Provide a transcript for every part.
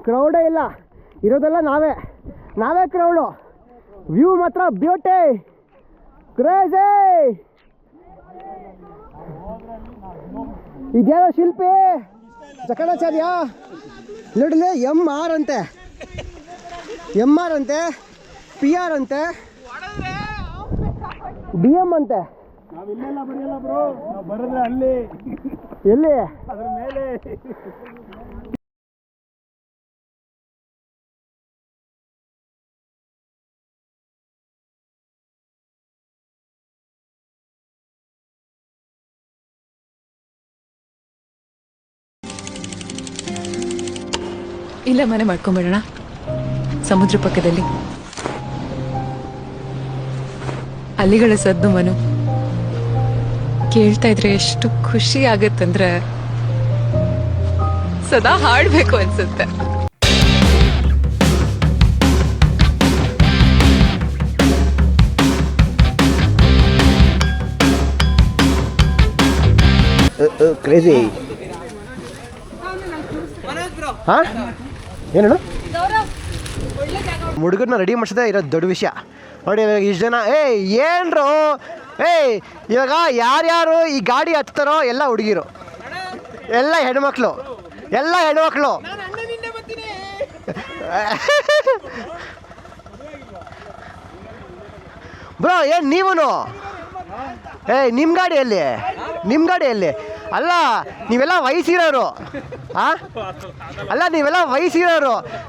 ಕ್ರೌಡೇ ಇಲ್ಲ, ಇರೋದೆಲ್ಲ ನಾವೇ ಕ್ರೌಡು. ವ್ಯೂ ಮಾತ್ರ ಬ್ಯೂಟಿ, ಕ್ರೇಜಿ. ಇದ್ಯಾರೋ ಶಿಲ್ಪಿ ಜಕಣಾಚಾರ್ಯ ನೋಡಲಿ, MR ಅಂತೆ, MR ಅಂತೆ, PR ಅಂತೆ, DM ಅಂತೆ. ನಾವಿಲ್ಲೆಲ್ಲ ಬರೆಯಲ್ಲ ಬ್ರೋ, ನಾವು ಬರೆದ್ರೆ ಅಲ್ಲಿ ಎಲ್ಲಿ ಅದ್ರ ಮೇಲೆ. ಇಲ್ಲ ಮನೆ ಮಾಡ್ಕೊಂಬಿಡೋಣ ಸಮುದ್ರ ಪಕ್ಕದಲ್ಲಿ. ಅಲ್ಲಿಗಳ ಸದ್ದು ಮನು ಕೇಳ್ತಾ ಇದ್ರೆ ಎಷ್ಟು ಖುಷಿ ಆಗತ್ತಂದ್ರೆ ಸದಾ ಹಾಡ್ಬೇಕು ಅನ್ಸುತ್ತೆ. ಕ್ರೇಜಿ. ಹಾಂ ಏನು ಹುಡುಗರನ್ನ ರೆಡಿ ಮಾಡಿಸೋದೇ ಇರೋದು ದೊಡ್ಡ ವಿಷಯ ನೋಡಿ. ಇಷ್ಟು ಜನ ಏನ್ರು ಇವಾಗ ಯಾರ್ಯಾರು ಈ ಗಾಡಿ ಹತ್ತಾರೋ ಎಲ್ಲ ಹುಡುಗಿರು, ಎಲ್ಲ ಹೆಣ್ಮಕ್ಳು. ಬ್ರೋ ಏನು ನೀವು ನಿಮ್ಮ ಗಾಡಿಯಲ್ಲಿ ಅಲ್ಲ, ನೀವೆಲ್ಲ ವಯಸ್ಸಿರೋರು.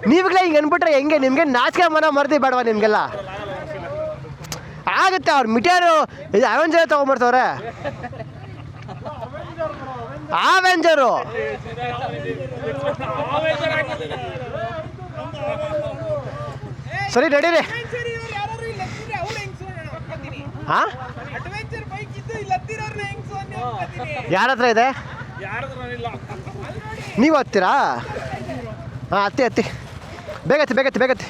ನೀವುಗಳೇ ಹಿಂಗೆ ಅನ್ಬಿಟ್ರೆ ಹೆಂಗೆ? ನಿಮಗೆ ನಾಚಿಕೆ ಮರ್ದಿ ಬೇಡವಾ ನಿಮಗೆಲ್ಲ? ಆಗುತ್ತೆ. ಅವ್ರು ಮಿಟಿಯಾರು ಇದು ಅವೆಂಜರ್ ತೊಗೊಂಬರ್ತಾವ್ರೆ. ಅವೆಂಜರು ಸರಿ ನಡೀರಿ. ಹಾಂ ಯಾರ ಹತ್ರ ಇದೆ? ನೀವು ಹತ್ತೀರಾ? ಹಾಂ ಹತ್ತಿ ಬೇಗತ್ತಿ.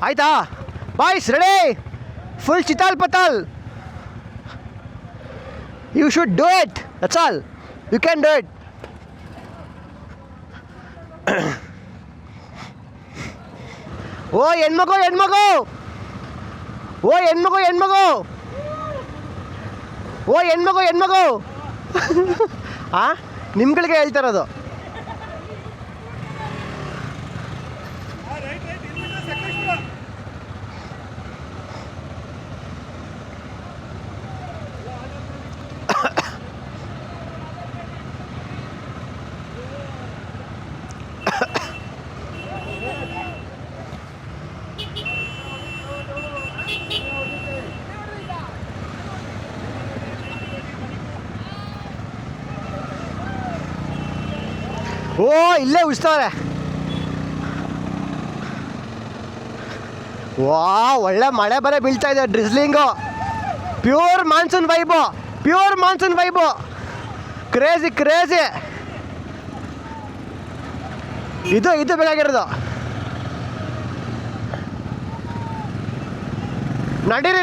ಆಯ್ತಾ ಬಾಯ್ಸ್? ರೆಡಿ? ಫುಲ್ ಚಿತಾಲ್ ಪತಾಲ್. You should do it, that's all. You can do it. ಓ ಹೆಣ್ಮಗು ಹಾಂ ನಿಮ್ಗಳಿಗೆ ಹೇಳ್ತಾ ಇರೋದು. ಓ ಇಲ್ಲೇ ಉಳಿಸ್ತವ್ರೆ. ವಾ ಒಳ್ಳೆ ಮಳೆ ಬರೆ ಬೀಳ್ತಾ ಇದೆ, drizzling. Pure monsoon vibe. Crazy. ಇದು ಬೇಕಾಗಿರೋದು. ನಡೀರಿ.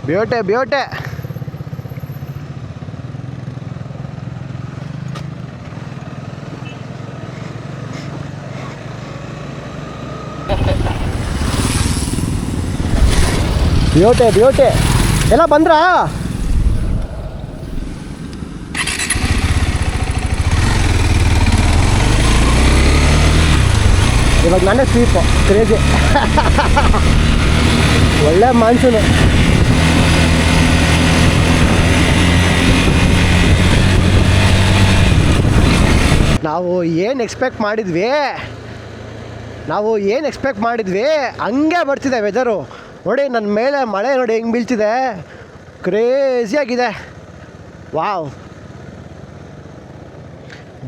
ಬ್ಯೂಟೆ. ಬ್ಯೂಟೆ ಎಲ್ಲ ಬಂದ್ರಾ? ಇವಾಗ ನಾನೇ ಸ್ವೀಪು. ಕ್ರೇಜಿ. ಒಳ್ಳೆ ಮಾನ್ಸೂನು. ನಾವು ಏನು ಎಕ್ಸ್ಪೆಕ್ಟ್ ಮಾಡಿದ್ವಿ ಹಂಗೆ ಬರ್ತಿದೆ ವೆದರು. ನೋಡಿ ನನ್ನ ಮೇಲೆ ಮಳೆ ನೋಡಿ ಹೆಂಗೆ ಬೀಳ್ತಿದೆ, ಕ್ರೇಜಿಯಾಗಿದೆ. ವಾವ್,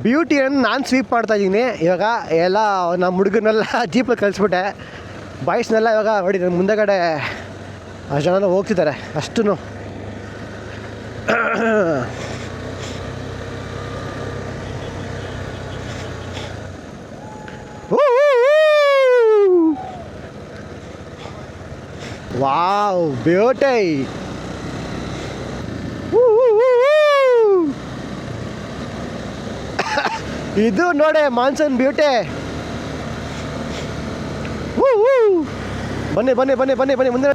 ಬ್ಯೂಟಿಯನ್ನು ನಾನು ಸ್ವೀಪ್ ಮಾಡ್ತಾಯಿದ್ದೀನಿ. ಇವಾಗ ಎಲ್ಲ ನಮ್ಮ ಹುಡುಗರನ್ನೆಲ್ಲ ಜೀಪಲ್ಲಿ ಕಳಿಸ್ಬಿಟ್ಟೆ. ಬಾಯ್ಸ್ನೆಲ್ಲ ಇವಾಗ ನೋಡಿ ನನ್ನ ಮುಂದೆಗಡೆ ಅಷ್ಟು ಜನ ಹೋಗ್ತಿದ್ದಾರೆ. ಅಷ್ಟೂ ವಾವ್ ಬ್ಯೂಟಿ. ಇದು ನೋಡಿ ಮಾನ್ಸೂನ್ ಬ್ಯೂಟಿ. ಬನ್ನಿ ಬನ್ನಿ ಬನ್ನಿ ಬನ್ನಿ ಬನ್ನಿ ಮುಂದೆ.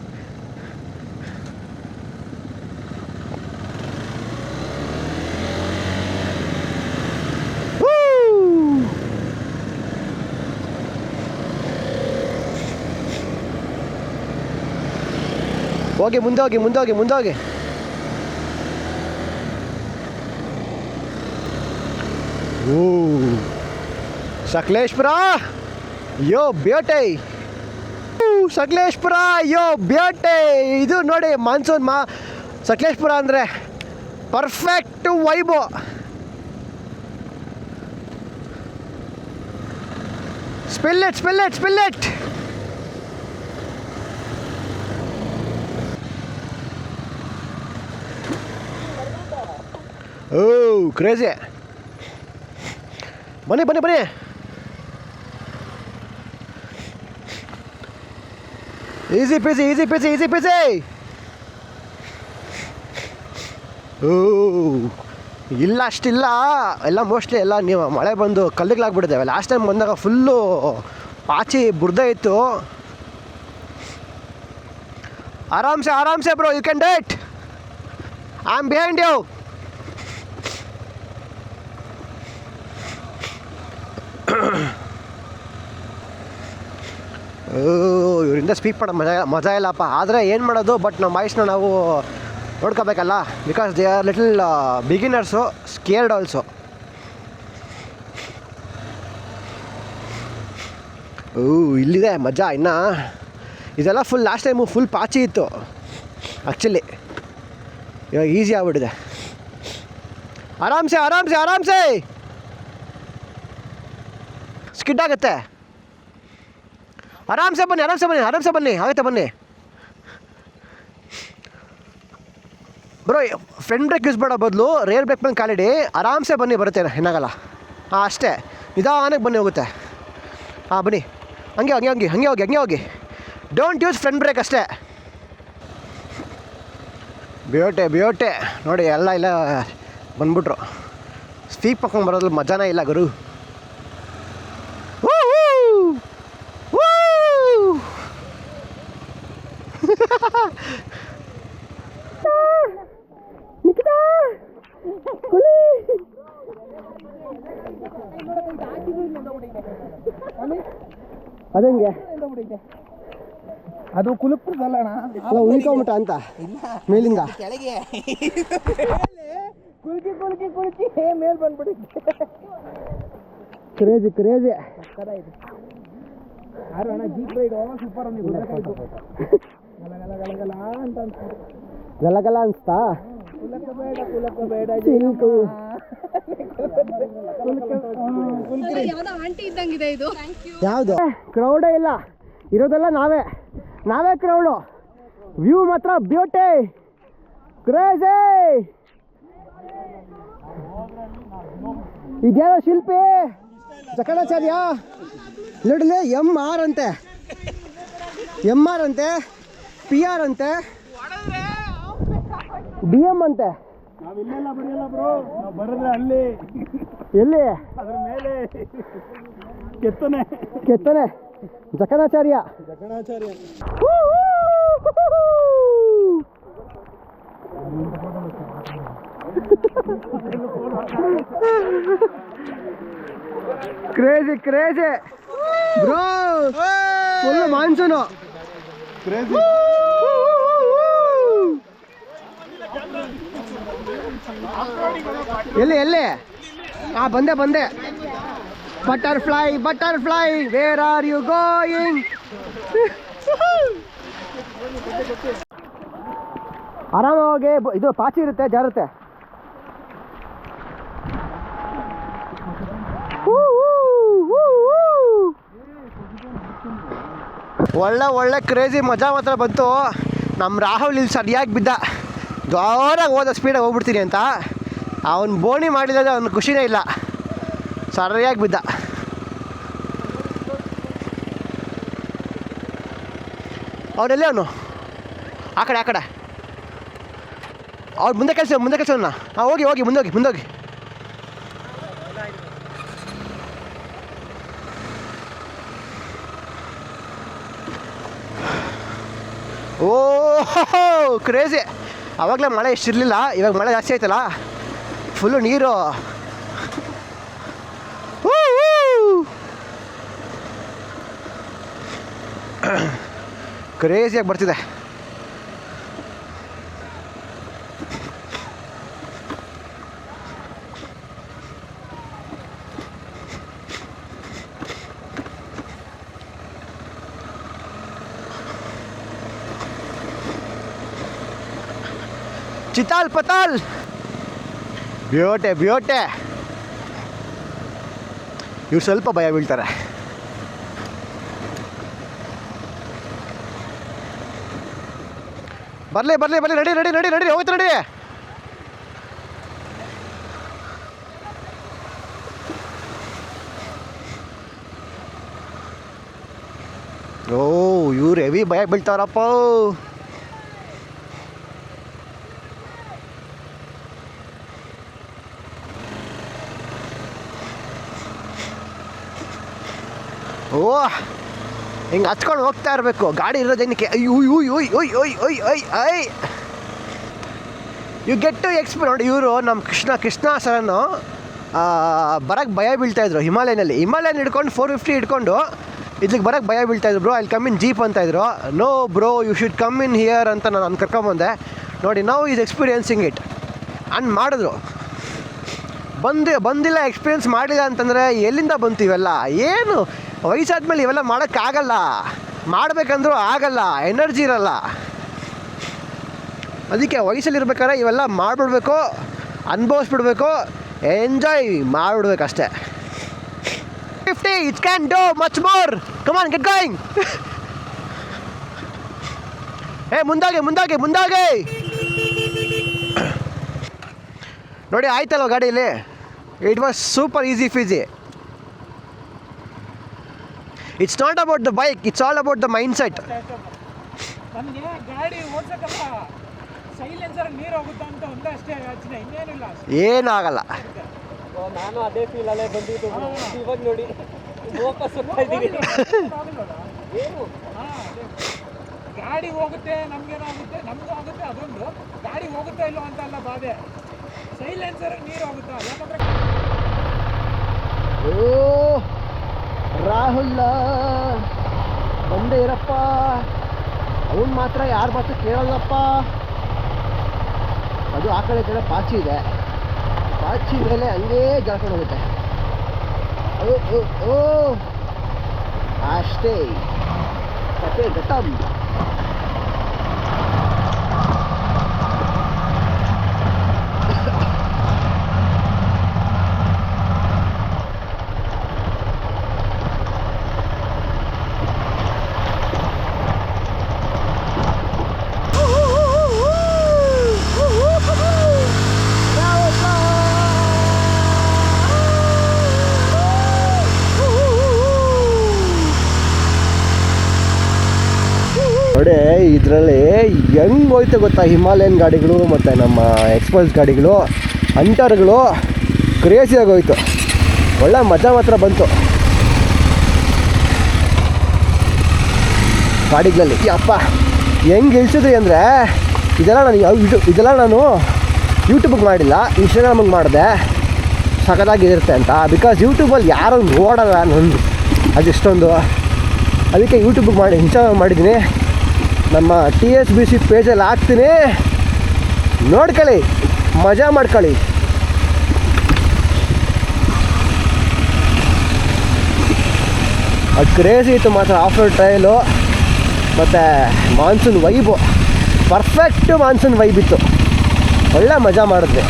ಹೋಗಿ ಮುಂದೆ ಹೋಗಿ ಮುಂದೆ ಹೋಗಿ ಮುಂದೆ ಹೋಗಿ. ಓ Sakleshpur yo beauty. Sakleshpur yo beauty. ಇದು ನೋಡಿ ಮಾನ್ಸೂನ್ ಸಕಲೇಶ್ಪುರ ಅಂದರೆ perfect vibe. Spill it spill it spill it. ಓ ಕ್ರೇಜಿ. ಬನ್ನಿ ಬನ್ನಿ ಬನ್ನಿ. Easy peasy easy peasy easy peasy. ಓ ಇಲ್ಲ ಅಷ್ಟಿಲ್ಲ, ಎಲ್ಲ ಮೋಸ್ಟ್ಲಿ ಎಲ್ಲ ನೀವು ಮಳೆ ಬಂದು ಕಲ್ಲಿಗಳಾಗ್ಬಿಟ್ಟಿದ್ದಾವೆ. ಲಾಸ್ಟ್ ಟೈಮ್ ಬಂದಾಗ ಫುಲ್ಲು ಪಾಚಿ ಬುರ್ದೆ ಇತ್ತು. ಆರಾಮ್ಸೆ ಆರಾಮ್ಸೆ bro, you can do it. I am behind you. ಇವರಿಂದ ಸ್ಪೀಕ್ ಮಾಡೋ ಮಜಾ ಇಲ್ಲಪ್ಪ. ಆದರೆ ಏನು ಮಾಡೋದು, ಬಟ್ ನಮ್ಮ ವಾಯ್ಸ್ನ ನಾವು ನೋಡ್ಕೋಬೇಕಲ್ಲ. Because they are little beginners, scared also. ಇಲ್ಲಿದೆ ಮಜಾ ಇನ್ನು. ಇದೆಲ್ಲ ಫುಲ್ ಲಾಸ್ಟ್ ಟೈಮು ಫುಲ್ ಪಾಚಿ ಇತ್ತು ಆ್ಯಕ್ಚುಲಿ. ಇವಾಗ ಈಸಿ ಆಗ್ಬಿಟ್ಟಿದೆ. ಆರಾಮ್ಸೆ ಆರಾಮ್ಸೆ ಆರಾಮ್ಸೆ. ಸ್ಕಿಡ್ ಆಗುತ್ತೆ. ಆರಾಮ್ಸೆ ಬನ್ನಿ ಆರಾಮ್ಸೆ ಬನ್ನಿ ಆರಾಮ್ಸೆ ಬನ್ನಿ. ಆಗುತ್ತೆ ಬನ್ನಿ ಬ್ರೋ. ಫ್ರಂಟ್ ಬ್ರೇಕ್ ಯೂಸ್ ಮಾಡೋ ಬದಲು ರೇರ್ ಬ್ರೇಕ್ ಮೇಲೆ ಕಾಲಿಡಿ. ಆರಾಮ್ಸೆ ಬನ್ನಿ, ಬರುತ್ತೆ, ಏನಾಗಲ್ಲ. ಹಾಂ ಅಷ್ಟೇ, ನಿಧಾನಕ್ಕೆ ಬನ್ನಿ, ಹೋಗುತ್ತೆ. ಹಾಂ ಬನ್ನಿ, ಹಂಗೆ ಹಂಗೆ ಹಂಗೆ ಹಂಗೆ ಹೋಗಿ ಹಂಗೆ ಹೋಗಿ. ಡೋಂಟ್ ಯೂಸ್ ಫ್ರಂಟ್ ಬ್ರೇಕ್ ಅಷ್ಟೇ. ಬ್ಯೂಟಿ ಬ್ಯೂಟಿ ನೋಡಿ, ಎಲ್ಲ ಇಲ್ಲ ಬಂದ್ಬಿಟ್ರು. ಸ್ಪೀಕ್ ಮಾಡ್ಕೊಂಡು ಬರೋದ್ರಲ್ಲಿ ಮಜಾನೇ ಇಲ್ಲ ಗುರು. ಅದಂಗೆ ಅದು ಕುಲುಕ್ತದಲ್ಲಣ್ಣ, ಅಲ್ಲ ಉಳ್ಕೊಂಬಿಟ್ಟ ಅಂತ ಮೇಲಿಂದ ಕೆಳಗೆ ಕುಲ್ಕಿ ಕುಲ್ಕಿ ಕುಲ್ಕಿ ಮೇಲ್ ಬಂದ್ಬಿಟ್ಟಿದ್ದೆ. Crazy crazy. ಯಾರು ಅಣ್ಣ ಜೀಪ್ ರೈಡ್ ಸೂಪರ್. ಅವ್ನಿಗೆ ಗೊತ್ತಾಯ್ತು ಗಲ ಗಲ ಗಲ ಗಲ ಅಂತ ಅನ್ಸ್ತು. ಗಲಗಲ ಅನ್ಸ್ತಾ? ಕುಲಕ ಬೇಡ ಕುಲಕ ಬೇಡ ಚಿಲ್ಕು. ಯಾವುದು ಕ್ರೌಡೇ ಇಲ್ಲ, ಇರೋದೆಲ್ಲ ನಾವೇ ನಾವೇ ಕ್ರೌಡು. ವ್ಯೂ ಮಾತ್ರ ಬ್ಯೂಟಿ ಕ್ರೇಜಿ. ಇದ್ಯಾವ ಶಿಲ್ಪಿ ಜಕಣಾಚಾರ್ಯ ನೋಡಲಿ. MR ಅಂತೆ, MR ಅಂತೆ, PR ಅಂತೆ, DM ಅಂತೆ. ನಾವಿಲ್ಲೆಲ್ಲ ಬರೆಯಲ್ಲ ಬ್ರೋ, ನಾವು ಬರೆದ್ರೆ ಅಲ್ಲಿ ಎಲ್ಲಿ ಅದ್ರ ಮೇಲೆ ಕೆತ್ತನೆ ಕೆತ್ತನೆ Jakanacharya. Jakanacharya crazy crazy bro. Full monsoon. Crazy. ಎಲ್ಲಿ ಎಲ್ಲಿ? ಬಂದೆ ಬಂದೆ. Butterfly butterfly where are you going? ಆರಾಮಾಗಿ ಇದು ಪಾಚಿ ಇರುತ್ತೆ, ಜಾರುತ್ತೆ. ಒಳ್ಳೆ ಒಳ್ಳೆ ಕ್ರೇಜಿ ಮಜಾ ಮಾತ್ರ ಬಂತು. ನಮ್ಮ ರಾಹುಲ್ ಇಲ್ಲಿ ಸರಿಯಾಗಿ ಬಿದ್ದ. ಜೋರಾಗಿ ಹೋದ ಸ್ಪೀಡಾಗಿ ಹೋಗ್ಬಿಡ್ತೀನಿ ಅಂತ. ಅವನು ಬೋಣಿ ಮಾಡಿದಾಗ ಅವನು ಖುಷಿನೇ ಇಲ್ಲ, ಸರಿಯಾಗಿ ಬಿದ್ದ. ಅವನೆಲ್ಲೇ ಅವನು ಆ ಕಡೆ ಅವ್ರು ಮುಂದೆ ಕೆಲಸ ಹಾಂ ಹೋಗಿ ಮುಂದೋಗಿ ಓಹೋ ಕ್ರೇಜಿ. ಆವಾಗಲೇ ಮಳೆ ಎಷ್ಟಿರಲಿಲ್ಲ, ಇವಾಗ ಮಳೆ ಜಾಸ್ತಿ ಆಯ್ತಲ್ಲ, ಫುಲ್ಲು ನೀರು. ಕ್ರೇಜಿಯಾಗಿ ಬರ್ತಿದೆ. ಚಿತಾಲ್ ಪತಾಲ್ ಬ್ಯೂಟೆ ಇವ್ರು ಸ್ವಲ್ಪ ಭಯ ಬೀಳ್ತಾರೆ. ಬರ್ಲಿ ನಡಿ ಹೋಗ್ತಾ ನಡಿ. ಓ ಇವ್ರು ಹೆವಿ ಭಯ ಬೀಳ್ತಾರಪ್ಪ. ಓ ಹಿಂಗೆ ಹಚ್ಕೊಂಡು ಹೋಗ್ತಾ ಇರಬೇಕು, ಗಾಡಿ ಇರೋದೇನಕ್ಕೆ. ಐ ಯು ಗೆಟ್ ಟು ನೋಡಿ. ಇವರು ನಮ್ಮ ಕೃಷ್ಣ ಸರನ್ನು ಬರೋಕ್ಕೆ ಭಯ ಬೀಳ್ತಾಯಿದ್ರು ಹಿಮಾಲಯನಲ್ಲಿ ಹಿಡ್ಕೊಂಡು 450 ಹಿಡ್ಕೊಂಡು ಇಲ್ಲಿಗೆ ಬರೋಕ್ಕೆ ಭಯ ಬೀಳ್ತಾಯಿದ್ರು. ಬ್ರೋ ಅಲ್ಲಿ ಕಮ್ ಇನ್ ಜೀಪ್ ಅಂತ ಇದ್ರು. No bro you should come in here ಅಂತ ನಾನು ಕರ್ಕೊಂಬಂದೆ. ನೋಡಿ ನಾವು ಈಸ್ ಎಕ್ಸ್ಪೀರಿಯನ್ಸಿಂಗ್ ಇಟ್ ಅಂಡ್ ಮಾಡಿದ್ರು. ಬಂದಿಲ್ಲ ಎಕ್ಸ್ಪೀರಿಯನ್ಸ್ ಮಾಡಿಲ್ಲ ಅಂತಂದರೆ ಎಲ್ಲಿಂದ ಬಂತು ಇವೆಲ್ಲ? ಏನು ವಯಸ್ಸಾದ್ಮೇಲೆ ಇವೆಲ್ಲ ಮಾಡೋಕ್ಕಾಗಲ್ಲ, ಮಾಡಬೇಕಂದ್ರೂ ಆಗಲ್ಲ, ಎನರ್ಜಿ ಇರಲ್ಲ. ಅದಕ್ಕೆ ವಯಸ್ಸಲ್ಲಿರ್ಬೇಕಾದ್ರೆ ಇವೆಲ್ಲ ಮಾಡಿಬಿಡ್ಬೇಕು, ಅನುಭವಿಸ್ಬಿಡ್ಬೇಕು, ಎಂಜಾಯ್ ಮಾಡಿಬಿಡ್ಬೇಕು ಅಷ್ಟೇ. 50 it can do much more. Come on get going. ಮುಂದಾಗೆ ನೋಡಿ ಆಯ್ತಲ್ವ ಗಾಡೀಲಿ. It was super easy peasy. It's not about the bike, it's all about the mindset. ನನಗೆ ಗಾಡಿ ಓಡ್ಸಕ್ಕಲ್ಲ, ಸೈಲೆನ್ಸರ್ ನೀರು ಹೋಗುತ್ತಾ ಅಂತ ಒಂದೇ ಅಷ್ಟೇ ಯೋಚನೆ, ಇನ್ನೇನಿಲ್ಲ. ಏನಾಗಲ್ಲ. ನಾನು ಅದೇ ಫೀಲಲ್ಲೇ ಬಂದಿದ್ದು. ಇವಾಗ ನೋಡಿ ವಾಪಸ್ ಹೋಗ್ತಾ ಇದ್ದೀನಿ. ಏನು ಗಾಡಿ ಹೋಗುತ್ತೆ, ನಮಗೇನಾಗುತ್ತೆ, ನಮಗೂ ಆಗುತ್ತೆ. ಅದೊಂದು ಗಾಡಿ ಹೋಗುತ್ತಾ ಇಲ್ಲೋ ಅಂತ ಅಲ್ಲ ಬಾಧೆ, ಸೈಲೆನ್ಸರ್ ನೀರು ಹೋಗುತ್ತಾ. ಯಾಕಂದ್ರೆ ಓ ರಾಹುಲ್ ಬಂದೇ ಇರಪ್ಪ, ಅವನು ಮಾತ್ರ ಯಾರ ಮಾತು ಕೇಳಲ್ಲಪ್ಪ. ಅದು ಆ ಕಡೆ ಪಾಚಿ ಇದೆ, ಪಾಚಿ ಮೇಲೆ ಹಂಗೇ ಜಾರ್ಕೊಂಡು ಹೋಗುತ್ತೆ. ಓ ಅಷ್ಟೇ ಕತೆ ಘಟಮ್. ನೋಡಿ ಇದರಲ್ಲಿ ಹೆಂಗೆ ಹೋಯ್ತು ಗೊತ್ತಾ, ಹಿಮಾಲಯನ್ ಗಾಡಿಗಳು ಮತ್ತು ನಮ್ಮ ಎಕ್ಸ್ಪಲ್ಸ್ ಗಾಡಿಗಳು, ಹಂಟರ್ಗಳು ಕ್ರೇಜಿಯಾಗಿ ಹೋಯ್ತು. ಒಳ್ಳೆ ಮಜಾ ಮಾತ್ರ ಬಂತು ಗಾಡಿಗಳಲ್ಲಿ. ಅಪ್ಪ ಹೆಂಗೆ ಇಳಿಸಿದ್ರಿ ಅಂದರೆ ಇದೆಲ್ಲ ನಾನು ಯೂಟ್ಯೂಬಿಗೆ ಮಾಡಿಲ್ಲ, ಇನ್ಸ್ಟಾಗ್ರಾಮಿಗೆ ಮಾಡಿದೆ ಸಖತ್ತಾಗಿರುತ್ತೆ ಅಂತ. ಬಿಕಾಸ್ ಯೂಟ್ಯೂಬಲ್ಲಿ ಯಾರು ನೋಡೋಲ್ಲ ನಂದು ಅದೆಷ್ಟೊಂದು, ಅದಕ್ಕೆ ಯೂಟ್ಯೂಬಿಗೆ ಇನ್ಸ್ಟಾಗ್ರಾಮ್ ಮಾಡಿದ್ದೀನಿ. ನಮ್ಮ TSBC ಪೇಜಲ್ಲಿ ಹಾಕ್ತೀನಿ, ನೋಡ್ಕೊಳ್ಳಿ, ಮಜಾ ಮಾಡ್ಕೊಳ್ಳಿ. ಅದು ಕ್ರೇಜಿ ಇತ್ತು ಮಾತ್ರ. ಆಫ್ ರೋಡ್ ಟ್ರಯಲು ಮತ್ತು monsoon vibe, perfect monsoon vibe ಇತ್ತು. ಒಳ್ಳೆ ಮಜಾ ಮಾಡಿದ್ವಿ.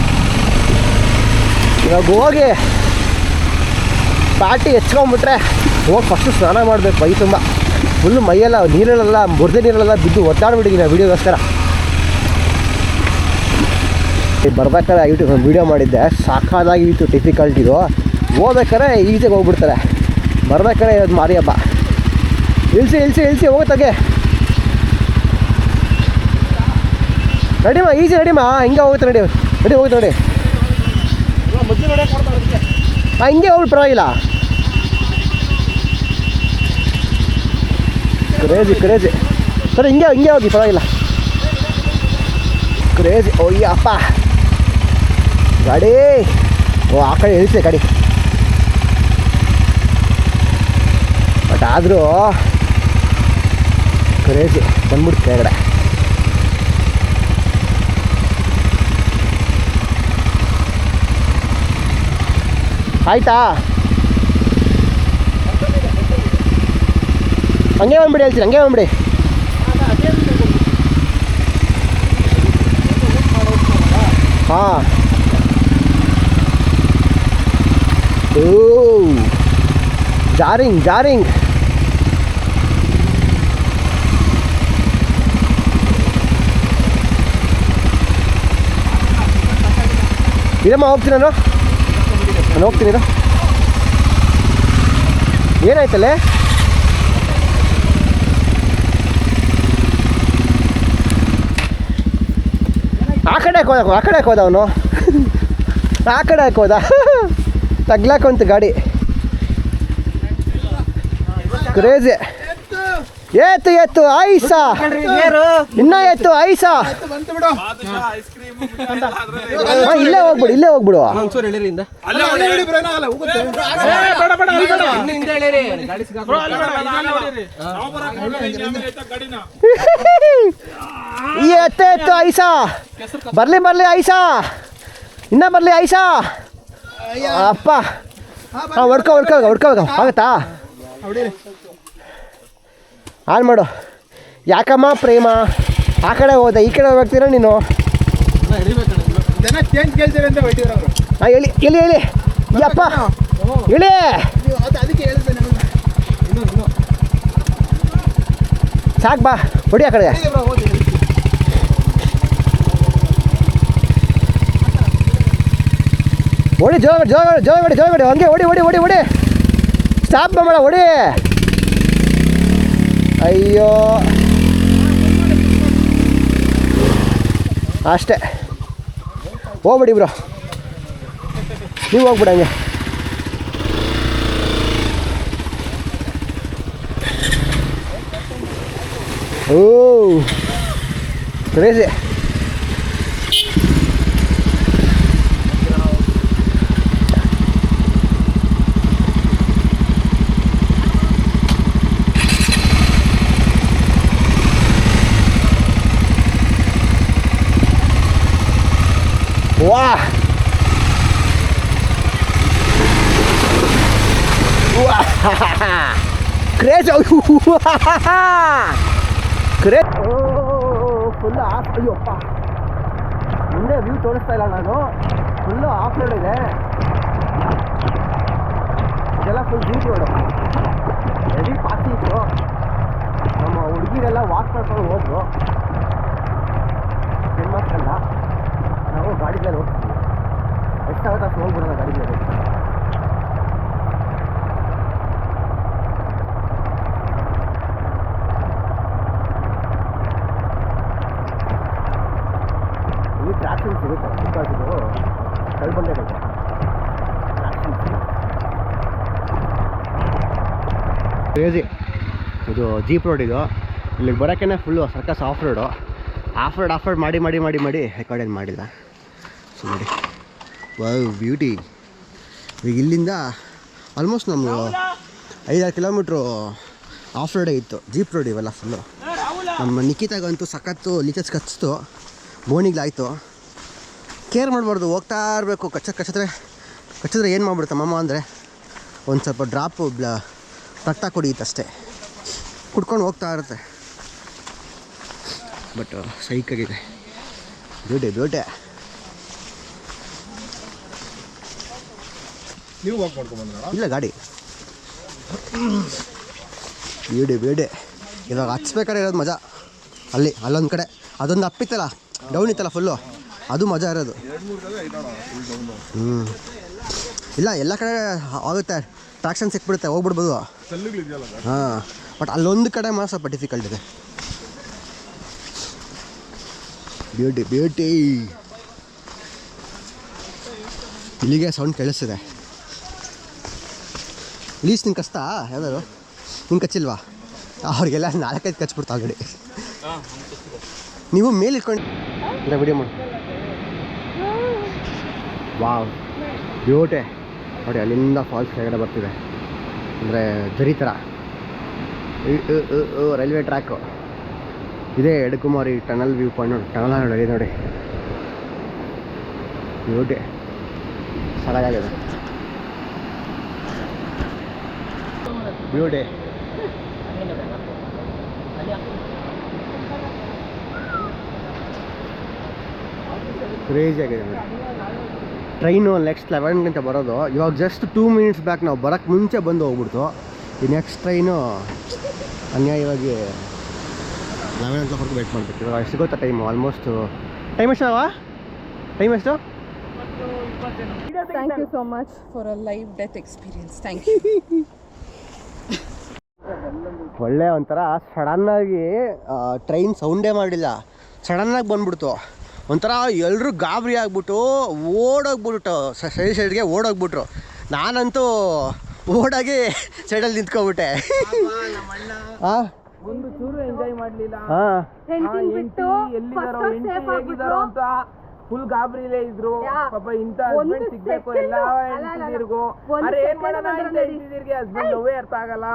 ಇವಾಗ ಹೋಗಿ ಪಾರ್ಟಿ ಹೆಚ್ಕೊಂಬಿಟ್ರೆ ಹೋಗಿ ಫಸ್ಟು ಸ್ನಾನ ಮಾಡಬೇಕು. ಮೈ ತುಂಬ ಫುಲ್ಲು ಮೈಯೆಲ್ಲ ನೀರಲ್ಲೆಲ್ಲ ಬುರ್ದೆ ನೀರಲ್ಲೆಲ್ಲ ಬಿದ್ದು ಒದ್ದಾಡ್ಬಿಟ್ಟಿದ್ದೀನಿ ಆ ವೀಡಿಯೋಗೋಸ್ಕರ. ಬರ್ಬೇಕಾದ್ರೆ ಯೂಟ್ಯೂಬ್ ವೀಡಿಯೋ ಮಾಡಿದ್ದೆ, ಸಾಕಾದಾಗಿತ್ತು. ಡಿಫಿಕಲ್ಟಿದು ಹೋಗ್ಬೇಕಾರೆ ಈಸಿಯಾಗಿ ಹೋಗ್ಬಿಡ್ತಾರೆ, ಬರ್ಬೇಕಾರೆ ಅದು ಮಾರಿ ಹಬ್ಬ. ಇಳಿಸಿ ಹೋಗುತ್ತಾಗೆ. ನಡಿಮ ಈಸಿ ನಡಿಮ ಹಿಂಗೆ ಹೋಗುತ್ತೆ ನಡಿ ನಡಿ ಹೋಗುತ್ತೆ ನೋಡಿ ಮಧ್ಯೆ ನೋಡಕ್ಕೆ ಕೊಡ್ತಾರೆ ಅದಕ್ಕೆ. ಹಿಂಗೆ ಹೋಗ್ಬಿಟ್ಟು ಪರವಾಗಿಲ್ಲ ಕ್ರೇಜಿ ಕ್ರೇಜಿ ಸರ್ ಹಿಂಗೆ ಹೋಗಿ ಪರವಾಗಿಲ್ಲ ಕ್ರೇಜಿ ಅಪ್ಪ ಗಾಡಿ ಓ ಆ ಕಡೆ ಇಳಿಸಿದೆ ಗಾಡಿ ಬಟ್ ಆದರೂ ಕ್ರೇಜಿ ಬಂದ್ಬಿಡ್ತು ಕೆಳಗಡೆ ಆಯ್ತಾ ಹಂಗೆ ಬಂದ್ಬಿಡಿ ಹೇಳ್ತೀನಿ ಹಂಗೆ ಬಂದ್ಬಿಡಿ ಹಾಂ ಓ ಜಾರಿಂಗ್ ಇರಮ್ಮ ಹೋಗ್ತೀನಿ ನಾನು ಹೋಗ್ತೀನಿ ಏನಾಯ್ತಲ್ಲೇ ಆ ಕಡೆ ಹೋದ ಅವನು ಆ ಕಡೆ ಹೋದ ತಗ್ಲಾಕೊಂತ ಗಾಡಿ ಕ್ರೇಜಿ ಎತ್ತು ಐಸಾ ಇನ್ನ ಎತ್ತು ಐಸಾ ಇಲ್ಲೇ ಹೋಗ್ಬಿಡು ಈ ಎತ್ತು ಐಸಾ ಬರ್ಲಿ ಐಸಾ ಇನ್ನ ಬರ್ಲಿ ಐಸಾ ಅಪ್ಪ ಹೊಡ್ಕೊ ಆಗುತ್ತಾ ಆನ್ ಮಾಡು ಯಾಕಮ್ಮ ಪ್ರೇಮ ಆ ಕಡೆ ಹೋದ ಈ ಕಡೆ ಹೋಗ್ತೀರ ನೀನು ಹಾಂ ಎಲ್ಲಿ ಯಪ್ಪ ಇಳಿ ಸಾಕು ಬಾ ಹೊಡಿ ಆ ಕಡೆ ಹೊಡಿ ಜೋಗ ಹಂಗೆ ಹೊಡಿ ಸ್ಟಾಪ್ ಮಾಡ ಹೊಡಿ ಅಯ್ಯೋ ಅಷ್ಟೇ ಹೋಗ್ಬಿಡಿ ಬ್ರೋ ನೀವು ಹೋಗ್ಬಿಡ ಹಂಗೆ ಓ crazy Wah. Crazy. Crazy. Full of Ayyappa ಮುಂದೆ ವ್ಯೂ ತೋರಿಸ್ತಾ ಇಲ್ಲ ನಾನು ಫುಲ್ಲು ಆಫ್ ರೋಡ್ ಇದೆ ಇದೆಲ್ಲ ಫುಲ್ ಜೀಪ್ ರೋಡು ಹೆವಿ ಪಾಸಿ ಇತ್ತು ನಮ್ಮ ಹುಡುಗಿರೆಲ್ಲ ವಾಕ್ ಮಾಡ್ಕೊಂಡು ಹೋದ್ರು ಹೆಣ್ಮಕ್ಳೆಲ್ಲ ನಾವು ಗಾಡಿ ಮೇಲೆ ಹೋಗ್ತೀವಿ ಎಷ್ಟಾಗುತ್ತೆ ಅಷ್ಟು ಹೋಗ್ಬಿಡೋಣ ಗಾಡಿ ಮೇಲೆ ಇಲ್ಲಿ ಟ್ರಾಕ್ಷನ್ ಸಿಗುತ್ತೆ ಸಿಕ್ಕಾಗಿದ್ದು ಕಳ್ಬಂಡೆ ಬೇಕು ಟ್ರಾಕ್ಷನ್ ಕ್ರೇಜಿ ಇದು ಜೀಪ್ ರೋಡ್ ಇದು ಇಲ್ಲಿಗೆ ಬರೋಕ್ಕೇ full circus off road off road ಮಾಡಿ ರೆಕಾರ್ಡೇನು ಮಾಡಿಲ್ಲ ಸೊ ನೋಡಿ ವಾವ್ ಬ್ಯೂಟಿ ಈಗ ಇಲ್ಲಿಂದ ಆಲ್ಮೋಸ್ಟ್ ನಮ್ಮದು 5-6 ಕಿಲೋಮೀಟ್ರು ಆಫ್ ರೋಡೇ ಇತ್ತು ಜೀಪ್ ರೋಡ್ ಇವೆಲ್ಲ ಫುಲ್ಲು ನಮ್ಮ ನಿಖಿತಾಗಂತೂ ಸಖತ್ತು ಲೀಚಸ್ ಕಚ್ಚಿತು ಬೋಣಿಗ್ಲಾಯಿತು ಕೇರ್ ಮಾಡಬಾರ್ದು ಹೋಗ್ತಾ ಇರಬೇಕು ಕಚ್ಚಿದ್ರೆ ಏನು ಮಾಡ್ಬಿಡುತ್ತೆ ಮಮ್ಮ ಅಂದರೆ ಒಂದು ಸ್ವಲ್ಪ ಡ್ರಾಪು ರಕ್ತ ಕುಡಿಯುತ್ತೆ ಅಷ್ಟೇ ಕುಡ್ಕೊಂಡು ಹೋಗ್ತಾ ಇರುತ್ತೆ ಬಟ್ ಸೈಕಾಗಿದೆ ಬ್ಯೂಟಿ ನೀವು ವಾಕ್ ಮಾಡ್ಕೊಂಡ್ಬಂದ್ರ ಇಲ್ಲ ಗಾಡಿ ಬ್ಯೂಟಿ ಇವಾಗ ಹಚ್ಬೇಕಾದ್ರೆ ಇರೋದು ಮಜಾ ಅಲ್ಲೊಂದು ಕಡೆ ಅದೊಂದು ಅಪ್ಪಿತ್ತಲ್ಲ ಡೌನ್ ಇತ್ತಲ್ಲ ಫುಲ್ಲು ಅದು ಮಜಾ ಇರೋದು ಇಲ್ಲ ಎಲ್ಲ ಕಡೆ ಆಗುತ್ತೆ ಟ್ರಾಕ್ಷನ್ ಸಿಕ್ಬಿಡುತ್ತೆ ಹೋಗ್ಬಿಡ್ಬೋದು ಹಾಂ ಬಟ್ ಅಲ್ಲೊಂದು ಕಡೆ ಮಾತ್ರ ಸ್ವಲ್ಪ ಡಿಫಿಕಲ್ಟ್ ಇದೆ ಬ್ಯೂಟಿ ಬ್ಯೂಟಿ. ಇಲ್ಲಿಗೆ ಸೌಂಡ್ ಕೇಳಿಸ್ತಿದೆ. ಪ್ಲೀಸ್ ನಿಂಗೆ ಕಷ್ಟ ಯಾವ್ದಾದ್ರು ನಿಂಗೆ ಕಚ್ಚಿಲ್ವಾ? ಅವ್ರಿಗೆಲ್ಲ 4-5 ಕಚ್ಬಿಡ್ತು ಆಲ್ರೆಡಿ. ನೀವು ಮೇಲೆ ಇಟ್ಕೊಂಡು ಇಲ್ಲ ವಿಡಿಯೋ ಮಾಡಿ. ವಾವ್ ಬ್ಯೂಟಿ ನೋಡಿ, ಅಲ್ಲಿಂದ ಫಾಲ್ಸ್ ಕೆಳಗಡೆ ಬರ್ತಿದೆ. ಅಂದರೆ ಜರಿ ಥರ ರೈಲ್ವೆ ಟ್ರ್ಯಾಕು ಇದೇ ಎಡಕುಮಾರಿ ಟನಲ್ ವ್ಯೂ ಪಾಯಿಂಟ್. ನೋಡಿ ಟನಲ್ ನೋಡಿ ನೋಡಿ ಬ್ಯೂಟಿ ಸಡಗಾಗಿದೆ ಬ್ಯೂಟಿ. ಕ್ರೇಜಿ ಆಗಿದೆ ನೋಡಿ. ಟ್ರೈನು ನೆಕ್ಸ್ಟ್ 11 ಗಂಟೆ ಬರೋದು. ಇವಾಗ ಜಸ್ಟ್ 2 ಮಿನಿಟ್ಸ್ ಬ್ಯಾಕ್ ನಾವು ಬರೋಕ್ಕೆ ಮುಂಚೆ ಬಂದು ಹೋಗ್ಬಿಡ್ತು. ಈ ನೆಕ್ಸ್ಟ್ ಟ್ರೈನು ಅನ್ಯಾಯವಾಗಿ 11 ಗಂಟೆವರೆಗೂ ವೇಟ್ ಮಾಡಬೇಕು. ಇವಾಗ ಎಷ್ಟು ಗೊತ್ತಾ ಟೈಮು? ಆಲ್ಮೋಸ್ಟ್ ಟೈಮ್ ಎಷ್ಟು ಅಲ್ವಾ? ಟೈಮ್ ಎಷ್ಟು? Thank you so much for a live death experience. Thank you. ಒಳ್ಳೆ ಒಂಥರ ಸಡನ್ನಾಗಿ ಟ್ರೈನ್ ಸೌಂಡೇ ಮಾಡಿಲ್ಲ, ಸಡನ್ನಾಗಿ ಬಂದ್ಬಿಡ್ತು. ಒಂಥರ ಎಲ್ಲರೂ ಗಾಬರಿ ಆಗ್ಬಿಟ್ಟು ಓಡೋಗ್ಬಿಟ್ಟು ಸೈಡ್ಗೆ ಓಡೋಗ್ಬಿಟ್ರು. ನಾನಂತೂ ಓಡಾಗಿ ಸೈಡಲ್ಲಿ ನಿಂತ್ಕೊಬಿಟ್ಟೆ. ಒಂದು ಚೂರು ಎಂಜಾಯ್ ಮಾಡ್ಲಿಲ್ಲ. ಎಲ್ಲಿದಾರೋ ಹೇಗಿದಾರೋ ಅಂತ ಫುಲ್ ಗಾಬರಿಲೇ ಇದ್ರು. ಪಾಪ ಇಂತ ಹಸ್ಬೆಂಡ್ ಸಿಗ್ಬೇಕು ಎಲ್ಲ ಹೆಂಡತಿರ್ಗೂ. ಅರೆ ಏನ್ ಮಾಡೋಣ ಇಂತ ಹೆಂಡತಿರ್ಗೆ ಹಸ್ಬೆಂಡ್ ನೋವೇ ಅರ್ಥ ಆಗಲ್ಲ.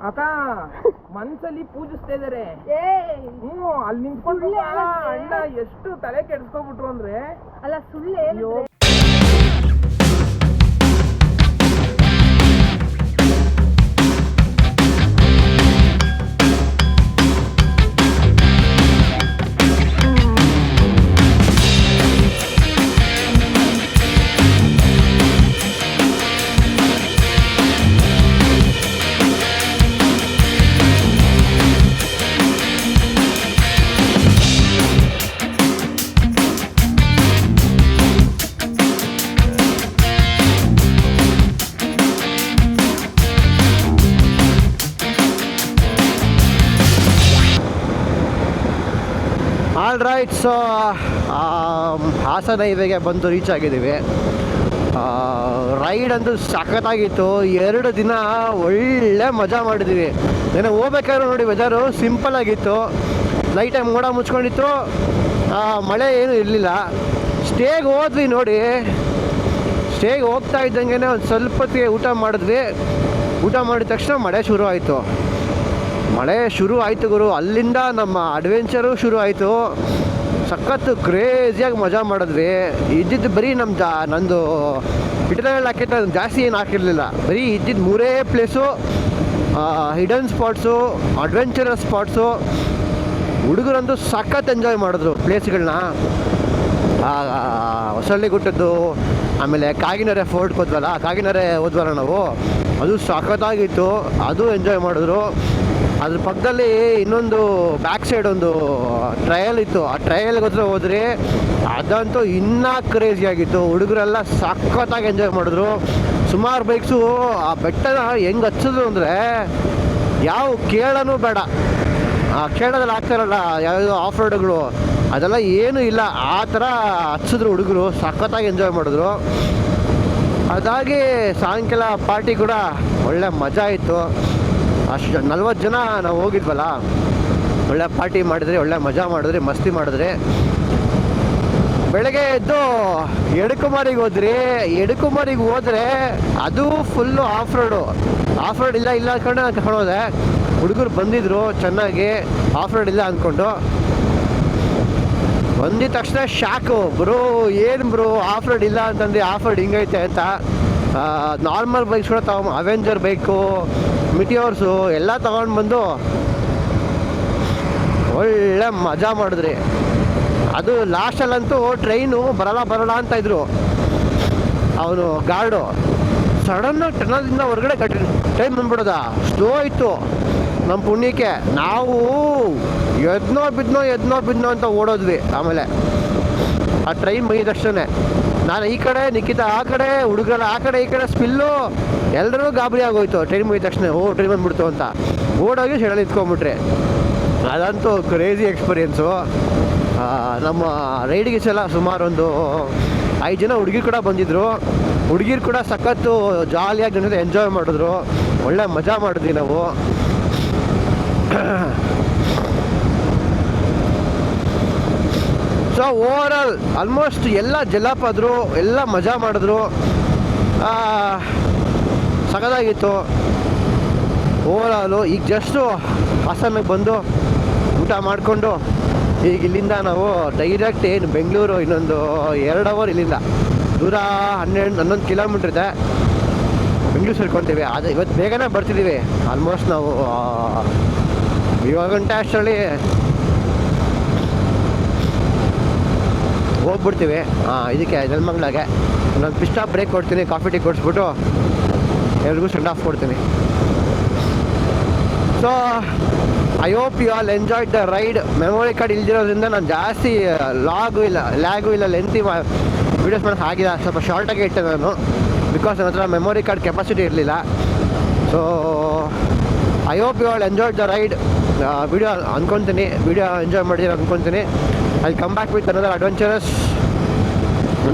ಅಕ್ಕ ಮನ್ಸಲ್ಲಿ ಪೂಜಿಸ್ತಾ ಇದಾರೆ. ಅಲ್ಲಿ ನಿಂತ್ಕೊಂಡು ಅಣ್ಣ ಎಷ್ಟು ತಲೆ ಕೆಡ್ಸ್ಕೊಬಿಟ್ರು ಅಂದ್ರೆ ಅಲ್ಲ ಸುಳ್ಳು. All right. ಸೊ ಹಾಸನ ಹೈವೇಗೆ ಬಂದು ರೀಚ್ ಆಗಿದ್ದೀವಿ. ರೈಡ್ ಅಂತೂ ಸಖತ್ತಾಗಿತ್ತು. 2 ದಿನ ಒಳ್ಳೆ ಮಜಾ ಮಾಡಿದ್ದೀವಿ. ಏನೋ ಹೋಗ್ಬೇಕಾದ್ರೆ ನೋಡಿ ವೆದರು ಸಿಂಪಲ್ ಆಗಿತ್ತು. ಲೈಟಾಗಿ ಮೋಡ ಮುಚ್ಕೊಂಡಿತ್ತು, ಮಳೆ ಏನೂ ಇರಲಿಲ್ಲ. ಸ್ಟೇಗೆ ಹೋದ್ವಿ ನೋಡಿ. ಸ್ಟೇಗೆ ಹೋಗ್ತಾ ಇದ್ದಂಗೆ ಒಂದು ಸ್ವಲ್ಪ ಹೊತ್ತಿಗೆ ಊಟ ಮಾಡಿದ್ವಿ. ಊಟ ಮಾಡಿದ ತಕ್ಷಣ ಮಳೆ ಶುರು ಆಯಿತು. ಮಳೆ ಶುರು ಆಯಿತು ಗುರು. ಅಲ್ಲಿಂದ ನಮ್ಮ ಅಡ್ವೆಂಚರು ಶುರು ಆಯಿತು. ಸಖತ್ತು ಕ್ರೇಜಿಯಾಗಿ ಮಜಾ ಮಾಡಿದ್ವಿ. ಇದ್ದಿದ್ದು ಬರೀ ನಂದು ಇಟರ್ನಲ್ ಹಾಕಿತ್ತು, ಜಾಸ್ತಿ ಏನು ಹಾಕಿರಲಿಲ್ಲ. ಬರೀ ಇದ್ದಿದ್ದು 3 place, hidden spots, adventurous spots. ಹುಡುಗರಂತೂ ಸಖತ್ ಎಂಜಾಯ್ ಮಾಡಿದ್ರು ಪ್ಲೇಸ್ಗಳನ್ನ. ಹೊಸಳ್ಳಿಗುಟ್ಟದ್ದು, ಆಮೇಲೆ ಕಾಗಿನೆರೆ ಫೋರ್ಟ್ಗೆ ಹೋದ್ವಲ್ಲ, ಕಾಗಿನೆರೆ ಹೋದ್ವಲ್ಲ ನಾವು, ಅದು ಸಖತ್ತಾಗಿತ್ತು. ಅದು ಎಂಜಾಯ್ ಮಾಡಿದ್ರು. ಅದ್ರ ಪಕ್ಕದಲ್ಲಿ ಇನ್ನೊಂದು ಬ್ಯಾಕ್ ಸೈಡ್ ಒಂದು ಟ್ರಯಲ್ ಇತ್ತು. ಆ ಟ್ರಯಲ್ಗೆ ಹೋದ್ರೆ ಅದಂತೂ ಇನ್ನೂ ಕ್ರೇಜಿಯಾಗಿತ್ತು. ಹುಡುಗರೆಲ್ಲ ಸಖತ್ತಾಗಿ ಎಂಜಾಯ್ ಮಾಡಿದ್ರು. ಸುಮಾರು ಬೈಕ್ಸು ಆ ಬೆಟ್ಟನ ಹೆಂಗೆ ಹಚ್ಚಿದ್ರು ಅಂದರೆ ಯಾವ ಕೇಳನೂ ಬೇಡ. ಆ ಕೇಳದಲ್ಲಿ ಆಗ್ತಾರಲ್ಲ ಯಾವುದೋ ಆಫ್ ರೋಡ್ಗಳು, ಅದೆಲ್ಲ ಏನೂ ಇಲ್ಲ. ಆ ಥರ ಹಚ್ಚಿದ್ರು ಹುಡುಗರು. ಸಖತ್ತಾಗಿ ಎಂಜಾಯ್ ಮಾಡಿದ್ರು. ಅದಾಗಿ ಸಾಯಂಕಾಲ ಪಾರ್ಟಿ ಕೂಡ ಒಳ್ಳೆ ಮಜಾ ಇತ್ತು. ಅಷ್ಟು 40 ಜನ ನಾವು ಹೋಗಿದ್ವಲ್ಲ, ಒಳ್ಳೆ ಪಾರ್ಟಿ ಮಾಡಿದ್ರಿ, ಒಳ್ಳೆ ಮಜಾ ಮಾಡಿದ್ರಿ, ಮಸ್ತಿ ಮಾಡಿದ್ರಿ. ಬೆಳಗ್ಗೆ ಎದ್ದು ಎಡಕುಮಾರಿಗೆ ಹೋದ್ರಿ. ಎಡಕುಮಾರಿಗೆ ಹೋದರೆ ಅದು ಫುಲ್ಲು ಆಫ್ ರೋಡ್ ಇಲ್ಲ ಅಂದ್ಕೊಂಡು ನಾನು ಕರ್ಕೊಂಡು ಹೋದೆ. ಹುಡುಗರು ಬಂದಿದ್ರು ಚೆನ್ನಾಗಿ. ಆಫ್ ರೋಡ್ ಇಲ್ಲ ಅಂದ್ಕೊಂಡು ಬಂದಿದ ತಕ್ಷಣ ಶಾಕು. ಬ್ರೋ ಏನು ಬ್ರೋ ಆಫ್ ರೋಡ್ ಇಲ್ಲ ಅಂತಂದು, ಆಫ್ ರೋಡ್ ಹಿಂಗೈತೆ ಅಂತ. ನಾರ್ಮಲ್ ಬೈಕ್ಸ್ ಕೂಡ ಅವೆಂಜರ್ ಬೈಕು, ಮಿಟಿಯೋರ್ಸು ಎಲ್ಲ ತಗೊಂಡು ಬಂದು ಒಳ್ಳೆ ಮಜಾ ಮಾಡಿದ್ರಿ. ಅದು ಲಾಸ್ಟಲ್ಲಂತೂ ಟ್ರೈನು ಬರಲ್ಲ ಅಂತ ಇದ್ರು ಅವನು ಗಾರ್ಡು. ಸಡನ್ನಾಗಿ ಟನಲ್ದಿಂದ ಹೊರಗಡೆ ಟ್ರೈನ್ ಬಂದ್ಬಿಡೋದ. ಸ್ಲೋ ಇತ್ತು. ನಮ್ಮ ಪುಣ್ಯಕ್ಕೆ ನಾವು ಎದ್ನೋ ಬಿದ್ನೋ ಅಂತ ಓಡೋದ್ವಿ. ಆಮೇಲೆ ಆ ಟ್ರೈನ್ ಬೈದಷ್ಟೇ ನಾನು ಈ ಕಡೆ, ನಿಖಿತ ಆ ಕಡೆ, ಹುಡುಗರೆಲ್ಲ ಆ ಕಡೆ, ಈ ಕಡೆ ಸ್ಪಿಲ್ಲು, ಎಲ್ಲರೂ ಗಾಬರಿ ಆಗೋಯ್ತು ಟ್ರೈನ್ ಮುಗಿದ ತಕ್ಷಣ. ಟ್ರೈನ್ ಬಂದ್ಬಿಡ್ತು ಅಂತ ಓಡೋಗಿ ಸೈಡಲ್ಲಿ ನಿಂತ್ಕೊಂಡ್ಬಿಟ್ರಿ. ಅದಂತೂ ಕ್ರೇಜಿ ಎಕ್ಸ್ಪೀರಿಯೆನ್ಸು. ನಮ್ಮ ರೈಡಿಗೆ ಸಲ ಸುಮಾರು ಒಂದು 5 ಜನ ಹುಡುಗಿರು ಕೂಡ ಬಂದಿದ್ದರು. ಹುಡುಗಿರು ಕೂಡ ಸಖತ್ತು ಜಾಲಿಯಾಗಿ ನನ್ನ ಜೊತೆ ಎಂಜಾಯ್ ಮಾಡಿದ್ರು. ಒಳ್ಳೆ ಮಜಾ ಮಾಡಿದ್ವಿ ನಾವು. ಸೊ ಓವರಾಲ್ ಆಲ್ಮೋಸ್ಟ್ ಎಲ್ಲ ಜಲಪಾದ್ರು, ಎಲ್ಲ ಮಜಾ ಮಾಡಿದ್ರು. ಸಖತ್ತಾಗಿತ್ತು ಓವರಾಲು. ಈಗ ಜಸ್ಟು ಹಾಸನಕ್ಕೆ ಬಂದು ಊಟ ಮಾಡಿಕೊಂಡು ಈಗ ಇಲ್ಲಿಂದ ನಾವು ಡೈರೆಕ್ಟ್ ಏನು ಬೆಂಗಳೂರು ಇನ್ನೊಂದು 2 ಅವರ್ ಇಲ್ಲಿಂದ ದೂರ 11 ಕಿಲೋಮೀಟ್ರ್ ಇದೆ. ಬೆಂಗಳೂರು ಸೇರ್ಕೊತೀವಿ. ಅದು ಇವತ್ತು ಬೇಗನೆ ಬರ್ತಿದ್ದೀವಿ. ಆಲ್ಮೋಸ್ಟ್ ನಾವು 7 ಗಂಟೆ ಅಷ್ಟರಲ್ಲಿ ಹೋಗ್ಬಿಡ್ತೀವಿ. ಇದಕ್ಕೆ ನೆಲಮಂಗ್ಲಾಗೆ ನಾನು ಪಿಸ್ಟಾಪ್ ಬ್ರೇಕ್ ಕೊಡ್ತೀನಿ, ಕಾಫಿ ಟೀ ಕೊಡಿಸ್ಬಿಟ್ಟು ಎಲ್ರಿಗೂ ಸೆಂಡ್ ಆಫ್ ಕೊಡ್ತೀನಿ. So I hope you all enjoyed the ride. Memory card ಇಲ್ದಿರೋದ್ರಿಂದ ನಾನು ಜಾಸ್ತಿ ಲ್ಯಾಗು ಇಲ್ಲ ಲೆಂತಿ ವೀಡಿಯೋಸ್ ಮಾಡೋಕ್ಕೆ ಆಗಿಲ್ಲ. ಸ್ವಲ್ಪ ಶಾರ್ಟಾಗಿ ಇಟ್ಟೆ ನಾನು, ಬಿಕಾಸ್ ನನ್ನ ಹತ್ರ ಮೆಮೊರಿ ಕಾರ್ಡ್ ಕೆಪಾಸಿಟಿ ಇರಲಿಲ್ಲ. So I hope you all enjoyed the ride. Video enjoy ಮಾಡಿದ್ದೀರ ಅಂದ್ಕೊತೀನಿ. I come back with another adventurous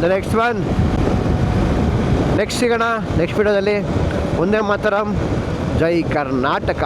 the next one. Next ಸಿಗೋಣ ನೆಕ್ಸ್ಟ್ ವಿಡಿಯೋದಲ್ಲಿ. ಒಂದೇ ಮಾತರಂ. ಜೈ ಕರ್ನಾಟಕ.